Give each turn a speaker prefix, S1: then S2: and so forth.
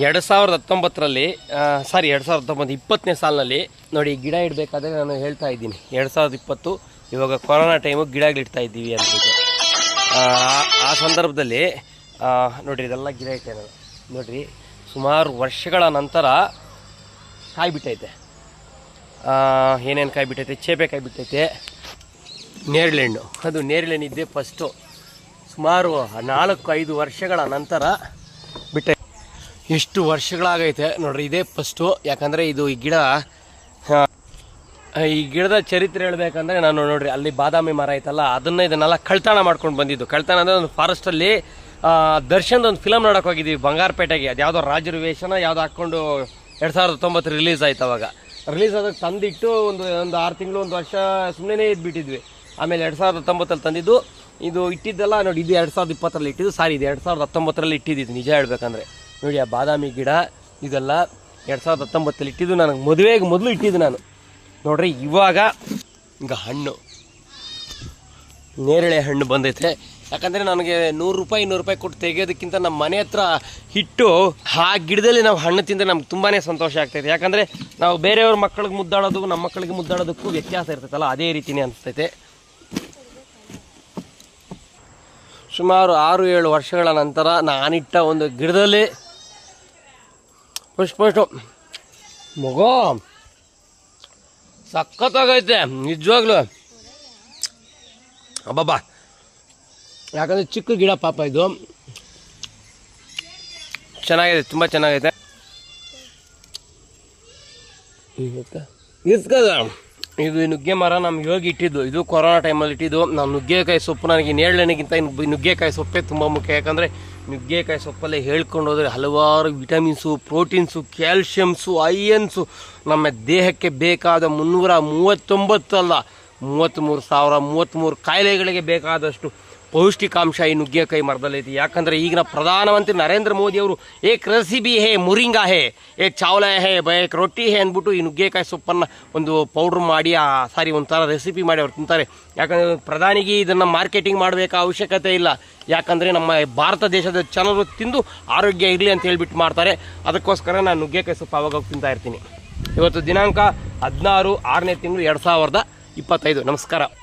S1: 2019ರಲ್ಲಿ 2019 ಸಾಲಿನಲ್ಲಿ ನೋಡಿ ಗಿಡ ಇಡಬೇಕಾದ್ರೆ ನಾನು ಹೇಳ್ತಾ ಇದ್ದೀನಿ 2020 ಇವಾಗ ಕೊರೋನಾ ಟೈಮು ಗಿಡಗಳಿಡ್ತಾ ಇದ್ದೀವಿ ಅಂದ್ಬಿಟ್ಟು ಆ ಸಂದರ್ಭದಲ್ಲಿ ನೋಡಿರಿ ಇದೆಲ್ಲ ಗಿಡ ಇಟ್ಟೆ ನಾನು ನೋಡಿರಿ ಸುಮಾರು ವರ್ಷಗಳ ನಂತರ ಕಾಯಿ ಬಿಟ್ಟೈತೆ. ಏನೇನು ಕಾಯಿ ಬಿಟ್ಟೈತೆ, ಚೇಪೆ ಕಾಯಿ ಬಿಟ್ಟೈತೆ, ನೇರಳೆ ಹಣ್ಣು. ಅದು ನೇರಳೆ ಹಣ್ಣಿದ್ದೆ ಫಸ್ಟು ಸುಮಾರು 4-5 ವರ್ಷಗಳ ನಂತರ ಬಿಟ್ಟೈತೆ. ಎಷ್ಟು ವರ್ಷಗಳಾಗೈತೆ ನೋಡ್ರಿ, ಇದೇ ಫಸ್ಟು. ಯಾಕಂದರೆ ಇದು ಈ ಗಿಡದ ಚರಿತ್ರೆ ಹೇಳ್ಬೇಕಂದ್ರೆ ನಾನು ನೋಡ್ರಿ ಅಲ್ಲಿ ಬಾದಾಮಿ ಮರ ಐತಲ್ಲ ಇದನ್ನೆಲ್ಲ ಕಳ್ತನ ಮಾಡ್ಕೊಂಡು ಬಂದಿದ್ದು. ಕಳ್ತನ ಅಂದರೆ ಒಂದು ಫಾರೆಸ್ಟಲ್ಲಿ ದರ್ಶನ್ದು ಒಂದು ಫಿಲಮ್ ನೋಡೋಕೆ ಹೋಗಿದ್ದೀವಿ ಬಂಗಾರಪೇಟೆಗೆ. ಅದು ಯಾವುದೋ ರಾಜರು ಯಾವುದೋ ಹಾಕ್ಕೊಂಡು 2019 ರಿಲೀಸ್ ಆಯ್ತು. ಅವಾಗ ರಿಲೀಸ್ ಆದಾಗ ತಂದಿಟ್ಟು ಒಂದು 6 ತಿಂಗಳು 1 ವರ್ಷ ಸುಮ್ಮನೆ ಇದ್ಬಿಟ್ಟಿದ್ವಿ. ಆಮೇಲೆ 2019 ತಂದಿದ್ದು. ಇದು ಇಟ್ಟಿದ್ದಲ್ಲ ನೋಡಿ, ಇದು 2020 ಇಟ್ಟಿದ್ದು. ಇದು 2019 ಇಟ್ಟಿದ್ದು ನಿಜ ಹೇಳ್ಬೇಕಂದ್ರೆ. ನೋಡಿ ಆ ಬಾದಾಮಿ ಗಿಡ ಇದೆಲ್ಲ 2019 ಇಟ್ಟಿದ್ದು. ನನಗೆ ಮದುವೆಗೆ ಮೊದಲು ಇಟ್ಟಿದ್ದು ನಾನು ನೋಡ್ರಿ. ಇವಾಗ ಈಗ ಹಣ್ಣು ನೇರಳೆ ಹಣ್ಣು ಬಂದೈತೆ. ಯಾಕಂದರೆ ನನಗೆ 100 ರೂಪಾಯಿ ಕೊಟ್ಟು ತೆಗೆಯೋದಕ್ಕಿಂತ ನಮ್ಮ ಮನೆ ಹತ್ರ ಇಟ್ಟು ಆ ಗಿಡದಲ್ಲಿ ನಾವು ಹಣ್ಣು ತಿಂದರೆ ನಮ್ಗೆ ತುಂಬಾ ಸಂತೋಷ ಆಗ್ತೈತೆ. ಯಾಕಂದರೆ ನಾವು ಬೇರೆಯವ್ರ ಮಕ್ಕಳಿಗೆ ಮುದ್ದಾಡೋದು ನಮ್ಮ ಮಕ್ಕಳಿಗೆ ಮುದ್ದಾಡೋದಕ್ಕೂ ವ್ಯತ್ಯಾಸ ಇರ್ತೈತಲ್ಲ, ಅದೇ ರೀತಿಯೇ ಅನಿಸ್ತೈತೆ. ಸುಮಾರು 6-7 ವರ್ಷಗಳ ನಂತರ ನಾನಿಟ್ಟ ಒಂದು ಗಿಡದಲ್ಲಿ ಫಸ್ಟು ಮಗ ಸಖತ್ತಾಗೈತೆ ನಿಜವಾಗ್ಲೂ. ಅಬ್ಬಬ್ಬಾ, ಯಾಕಂದರೆ ಚಿಕ್ಕ ಗಿಡ ಪಾಪ ಇದು ಚೆನ್ನಾಗಿದೆ, ತುಂಬ ಚೆನ್ನಾಗೈತೆ. ಇದು ನುಗ್ಗೆ ಮರ ನಮ್ಗೆ ಹೋಗಿ ಇಟ್ಟಿದ್ದು. ಇದು ಕೊರೋನಾ ಟೈಮಲ್ಲಿ ಇಟ್ಟಿದ್ದು. ನಾವು ನುಗ್ಗೆಕಾಯಿ ಸೊಪ್ಪು, ನನಗೆ ನೇರಳೆಣ್ಣೆಗಿಂತ ನುಗ್ಗೆಕಾಯಿ ಸೊಪ್ಪೇ ತುಂಬ ಮುಖ್ಯ. ಯಾಕಂದರೆ ನುಗ್ಗೆಕಾಯಿ ಸೊಪ್ಪಲ್ಲೇ ಹೇಳ್ಕೊಂಡು ಹೋದರೆ ಹಲವಾರು ವಿಟಮಿನ್ಸು, ಪ್ರೋಟೀನ್ಸು, ಕ್ಯಾಲ್ಶಿಯಮ್ಸು, ಐಯನ್ಸು ನಮ್ಮ ದೇಹಕ್ಕೆ ಬೇಕಾದ 339 ಅಲ್ಲ 33,033 ಕಾಯಿಲೆಗಳಿಗೆ ಬೇಕಾದಷ್ಟು ಪೌಷ್ಟಿಕಾಂಶ ಈ ನುಗ್ಗೆಕಾಯಿ ಮರದಲ್ಲೈತಿ. ಯಾಕಂದರೆ ಈಗಿನ ಪ್ರಧಾನಮಂತ್ರಿ ನರೇಂದ್ರ ಮೋದಿ ಅವರು ಏಕ್ ರೆಸಿಪಿ ಹೇ, ಮುರಿಂಗಾ ಹೇ, ಏಕ್ ಚಾವ್ಲ ಹೇ, ಏಕ್ ರೊಟ್ಟಿ ಹೇ ಅಂದ್ಬಿಟ್ಟು ಈ ನುಗ್ಗೆಕಾಯಿ ಸೊಪ್ಪನ್ನು ಒಂದು ಪೌಡ್ರ್ ಮಾಡಿ ಒಂಥರ ರೆಸಿಪಿ ಮಾಡಿ ಅವ್ರು ತಿಂತಾರೆ. ಯಾಕಂದರೆ ಪ್ರಧಾನಿಗೆ ಇದನ್ನು ಮಾರ್ಕೆಟಿಂಗ್ ಮಾಡಬೇಕಾ ಅವಶ್ಯಕತೆ ಇಲ್ಲ. ಯಾಕಂದರೆ ನಮ್ಮ ಭಾರತ ದೇಶದ ಜನರು ತಿಂದು ಆರೋಗ್ಯ ಇರಲಿ ಅಂತ ಹೇಳ್ಬಿಟ್ಟು ಮಾಡ್ತಾರೆ. ಅದಕ್ಕೋಸ್ಕರ ನಾನು ನುಗ್ಗೆಕಾಯಿ ಸೊಪ್ಪು ಆವಾಗ ತಿಂತಾ ಇರ್ತೀನಿ. ಇವತ್ತು ದಿನಾಂಕ 16 6ನೇ ತಿಂಗಳು 2025. ನಮಸ್ಕಾರ.